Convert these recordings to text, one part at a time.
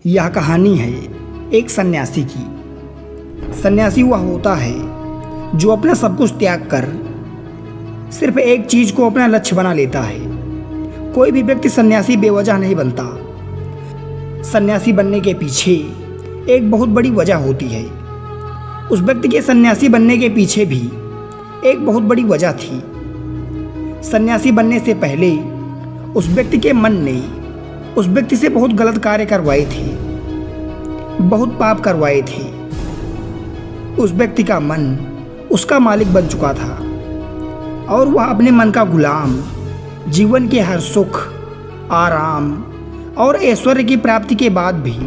यह कहानी है एक सन्यासी की। सन्यासी वह होता है जो अपना सब कुछ त्याग कर सिर्फ एक चीज को अपना लक्ष्य बना लेता है। कोई भी व्यक्ति सन्यासी बेवजह नहीं बनता। सन्यासी बनने के पीछे एक बहुत बड़ी वजह होती है। उस व्यक्ति के सन्यासी बनने के पीछे भी एक बहुत बड़ी वजह थी। सन्यासी बनने से पहले उस व्यक्ति के मन ने उस व्यक्ति से बहुत गलत कार्य करवाए थे, बहुत पाप करवाए थे। उस व्यक्ति का मन उसका मालिक बन चुका था और वह अपने मन का गुलाम जीवन के हर सुख, आराम और ऐश्वर्य की प्राप्ति के बाद भी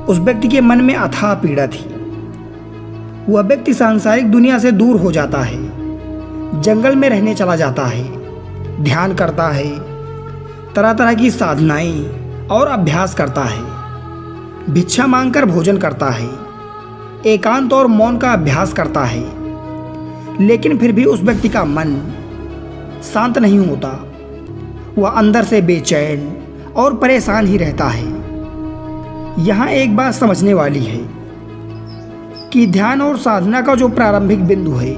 उस व्यक्ति के मन में अथाह पीड़ा थी। वह व्यक्ति सांसारिक दुनिया से दूर हो जाता है, जंगल में रहने चला जाता है, ध्यान करता है, तरह तरह की साधनाएं और अभ्यास करता है, भिक्षा मांगकर भोजन करता है, एकांत और मौन का अभ्यास करता है। लेकिन फिर भी उस व्यक्ति का मन शांत नहीं होता। वह अंदर से बेचैन और परेशान ही रहता है। यहाँ एक बात समझने वाली है कि ध्यान और साधना का जो प्रारंभिक बिंदु है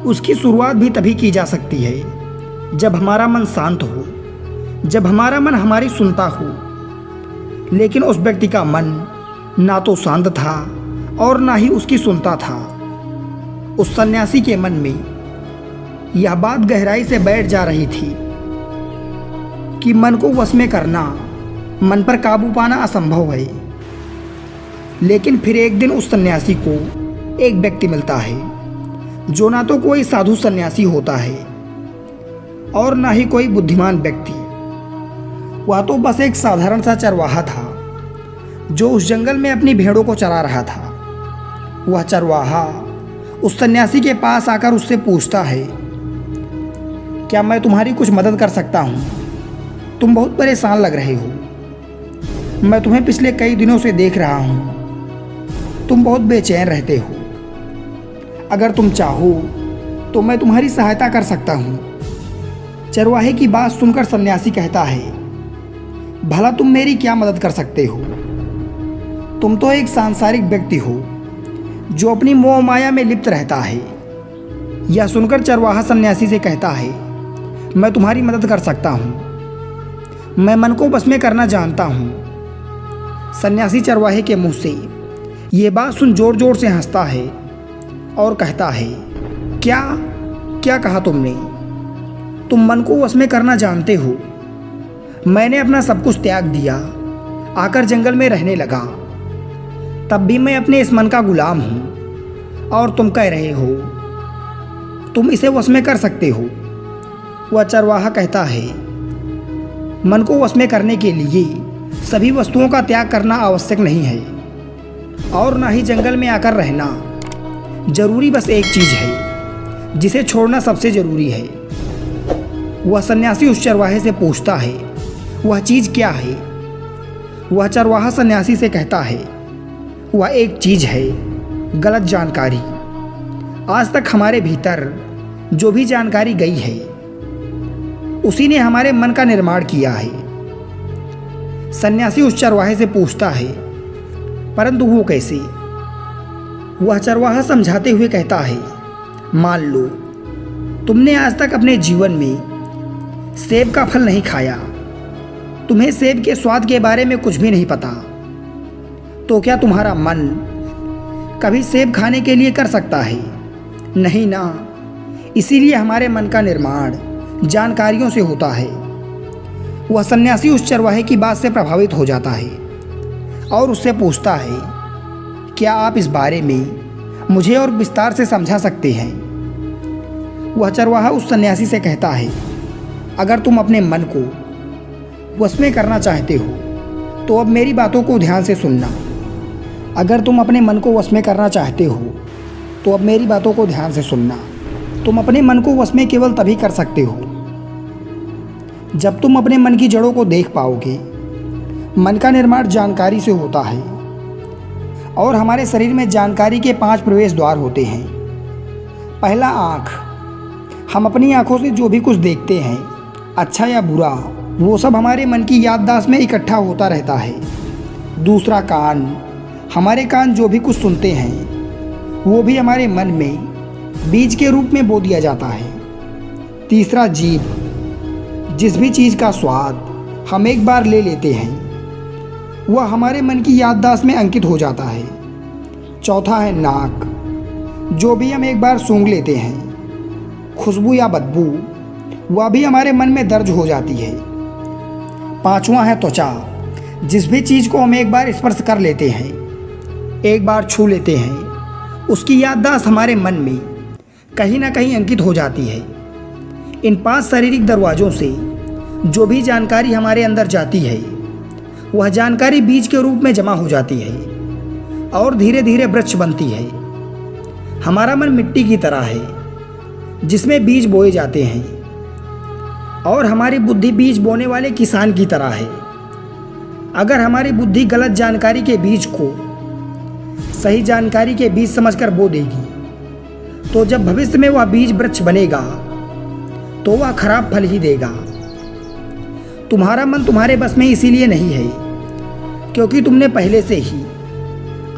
उसकी शुरुआत भी तभी की जा सकती है जब हमारा मन शांत हो, जब हमारा मन हमारी सुनता हो। लेकिन उस व्यक्ति का मन ना तो शांत था और ना ही उसकी सुनता था। उस सन्यासी के मन में यह बात गहराई से बैठ जा रही थी कि मन को वश में करना, मन पर काबू पाना असंभव है। लेकिन फिर एक दिन उस सन्यासी को एक व्यक्ति मिलता है जो ना तो कोई साधु सन्यासी होता है और ना ही कोई बुद्धिमान व्यक्ति। वह तो बस एक साधारण सा चरवाहा था जो उस जंगल में अपनी भेड़ों को चरा रहा था। वह चरवाहा उस सन्यासी के पास आकर उससे पूछता है, क्या मैं तुम्हारी कुछ मदद कर सकता हूँ? तुम बहुत परेशान लग रहे हो। मैं तुम्हें पिछले कई दिनों से देख रहा हूँ। तुम बहुत बेचैन रहते हो। अगर तुम चाहो तो मैं तुम्हारी सहायता कर सकता हूँ। चरवाहे की बात सुनकर सन्यासी कहता है, भला तुम मेरी क्या मदद कर सकते हो? तुम तो एक सांसारिक व्यक्ति हो जो अपनी मोह माया में लिप्त रहता है। यह सुनकर चरवाहा सन्यासी से कहता है, मैं तुम्हारी मदद कर सकता हूँ। मैं मन को बस में करना जानता हूँ। सन्यासी चरवाहे के मुंह से ये बात सुन जोर जोर से हंसता है और कहता है, क्या क्या कहा तुमने? तुम मन को वश में करना जानते हो। मैंने अपना सब कुछ त्याग दिया, आकर जंगल में रहने लगा। तब भी मैं अपने इस मन का गुलाम हूँ और तुम कह रहे हो तुम इसे वश में कर सकते हो। वह चरवाहा कहता है, मन को वश में करने के लिए सभी वस्तुओं का त्याग करना आवश्यक नहीं है और ना ही जंगल में आकर रहना जरूरी। बस एक चीज़ है जिसे छोड़ना सबसे ज़रूरी है। वह सन्यासी उस चरवाहे से पूछता है, वह चीज़ क्या है? वह चरवाहा सन्यासी से कहता है, वह एक चीज़ है गलत जानकारी। आज तक हमारे भीतर जो भी जानकारी गई है उसी ने हमारे मन का निर्माण किया है। सन्यासी उस चरवाहे से पूछता है, परंतु वो कैसे? वह चरवाहा समझाते हुए कहता है, मान लो तुमने आज तक अपने जीवन में सेब का फल नहीं खाया, तुम्हें सेब के स्वाद के बारे में कुछ भी नहीं पता, तो क्या तुम्हारा मन कभी सेब खाने के लिए कर सकता है? नहीं ना। इसीलिए हमारे मन का निर्माण जानकारियों से होता है। वह सन्यासी उस चरवाहे की बात से प्रभावित हो जाता है और उससे पूछता है, क्या आप इस बारे में मुझे और विस्तार से समझा सकते हैं? वह चरवाहा उस सन्यासी से कहता है, अगर तुम अपने मन को वश में करना चाहते हो तो अब मेरी बातों को ध्यान से सुनना। अगर तुम अपने मन को वश में करना चाहते हो तो अब मेरी बातों को ध्यान से सुनना। तुम अपने मन को वश में केवल तभी कर सकते हो जब तुम अपने मन की जड़ों को देख पाओगे। मन का निर्माण जानकारी से होता है और हमारे शरीर में जानकारी के 5 प्रवेश द्वार होते हैं। पहला, आँख। हम अपनी आँखों से जो भी कुछ देखते हैं, अच्छा या बुरा, वो सब हमारे मन की याददाश्त में इकट्ठा होता रहता है। दूसरा कान, हमारे कान जो भी कुछ सुनते हैं वो भी हमारे मन में बीज के रूप में बो दिया जाता है। तीसरा जीभ, जिस भी चीज़ का स्वाद हम एक बार ले लेते हैं वह हमारे मन की याददाश्त में अंकित हो जाता है। चौथा है नाक, जो भी हम एक बार सूंघ लेते हैं, खुशबू या बदबू वह भी हमारे मन में दर्ज हो जाती है। पांचवा है त्वचा, जिस भी चीज़ को हम एक बार स्पर्श कर लेते हैं, एक बार छू लेते हैं, उसकी याददाश्त हमारे मन में कहीं ना कहीं अंकित हो जाती है। इन 5 शारीरिक दरवाज़ों से जो भी जानकारी हमारे अंदर जाती है वह जानकारी बीज के रूप में जमा हो जाती है और धीरे धीरे वृक्ष बनती है। हमारा मन मिट्टी की तरह है जिसमें बीज बोए जाते हैं और हमारी बुद्धि बीज बोने वाले किसान की तरह है। अगर हमारी बुद्धि गलत जानकारी के बीज को सही जानकारी के बीज समझकर बो देगी तो जब भविष्य में वह बीज वृक्ष बनेगा तो वह खराब फल ही देगा। तुम्हारा मन तुम्हारे बस में इसीलिए नहीं है क्योंकि तुमने पहले से ही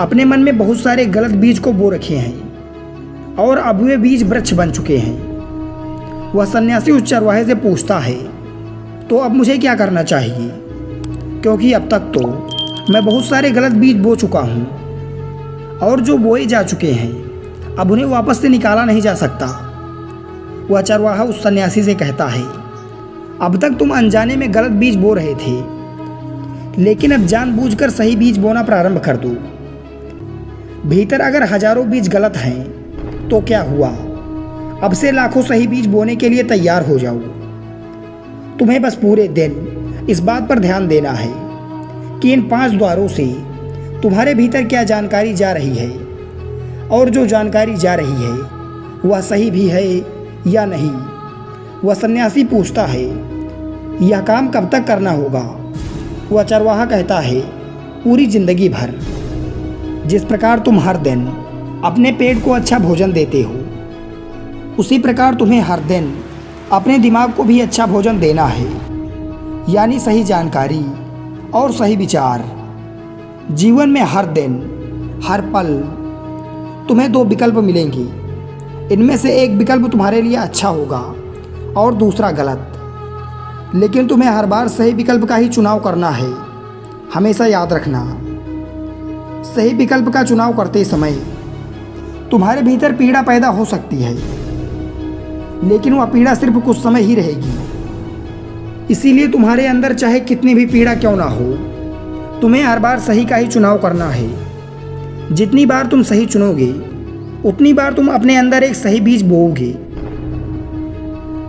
अपने मन में बहुत सारे गलत बीज को बो रखे हैं और अब वे बीज वृक्ष बन चुके हैं। वह सन्यासी उस चरवाहे से पूछता है, तो अब मुझे क्या करना चाहिए, क्योंकि अब तक तो मैं बहुत सारे गलत बीज बो चुका हूँ और जो बोए जा चुके हैं अब उन्हें वापस से निकाला नहीं जा सकता। वह चरवाहा उस सन्यासी से कहता है, अब तक तुम अनजाने में गलत बीज बो रहे थे, लेकिन अब जानबूझकर सही बीज बोना प्रारंभ कर दो। भीतर अगर हजारों बीज गलत हैं तो क्या हुआ, अब से लाखों सही बीज बोने के लिए तैयार हो जाओ। तुम्हें बस पूरे दिन इस बात पर ध्यान देना है कि इन 5 द्वारों से तुम्हारे भीतर क्या जानकारी जा रही है और जो जानकारी जा रही है वह सही भी है या नहीं। वह सन्यासी पूछता है, यह काम कब तक करना होगा? वह चरवाहा कहता है, पूरी जिंदगी भर। जिस प्रकार तुम हर दिन अपने पेट को अच्छा भोजन देते हो उसी प्रकार तुम्हें हर दिन अपने दिमाग को भी अच्छा भोजन देना है, यानी सही जानकारी और सही विचार। जीवन में हर दिन हर पल तुम्हें 2 विकल्प मिलेंगे। इनमें से एक विकल्प तुम्हारे लिए अच्छा होगा और दूसरा गलत, लेकिन तुम्हें हर बार सही विकल्प का ही चुनाव करना है। हमेशा याद रखना, सही विकल्प का चुनाव करते समय तुम्हारे भीतर पीड़ा पैदा हो सकती है, लेकिन वह पीड़ा सिर्फ कुछ समय ही रहेगी। इसीलिए तुम्हारे अंदर चाहे कितनी भी पीड़ा क्यों ना हो, तुम्हें हर बार सही का ही चुनाव करना है। जितनी बार तुम सही चुनोगे उतनी बार तुम अपने अंदर एक सही बीज बोओगे,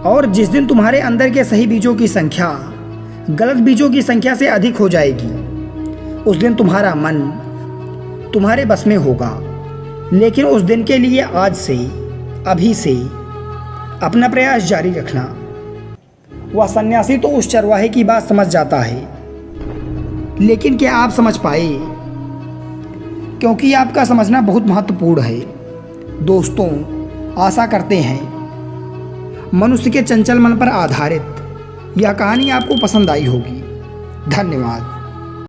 और जिस दिन तुम्हारे अंदर के सही बीजों की संख्या गलत बीजों की संख्या से अधिक हो जाएगी उस दिन तुम्हारा मन तुम्हारे बस में होगा। लेकिन उस दिन के लिए आज से, अभी से अपना प्रयास जारी रखना। वह सन्यासी तो उस चरवाहे की बात समझ जाता है, लेकिन क्या आप समझ पाए? क्योंकि आपका समझना बहुत महत्वपूर्ण है। दोस्तों, आशा करते हैं मनुष्य के चंचल मन पर आधारित यह कहानी आपको पसंद आई होगी। धन्यवाद।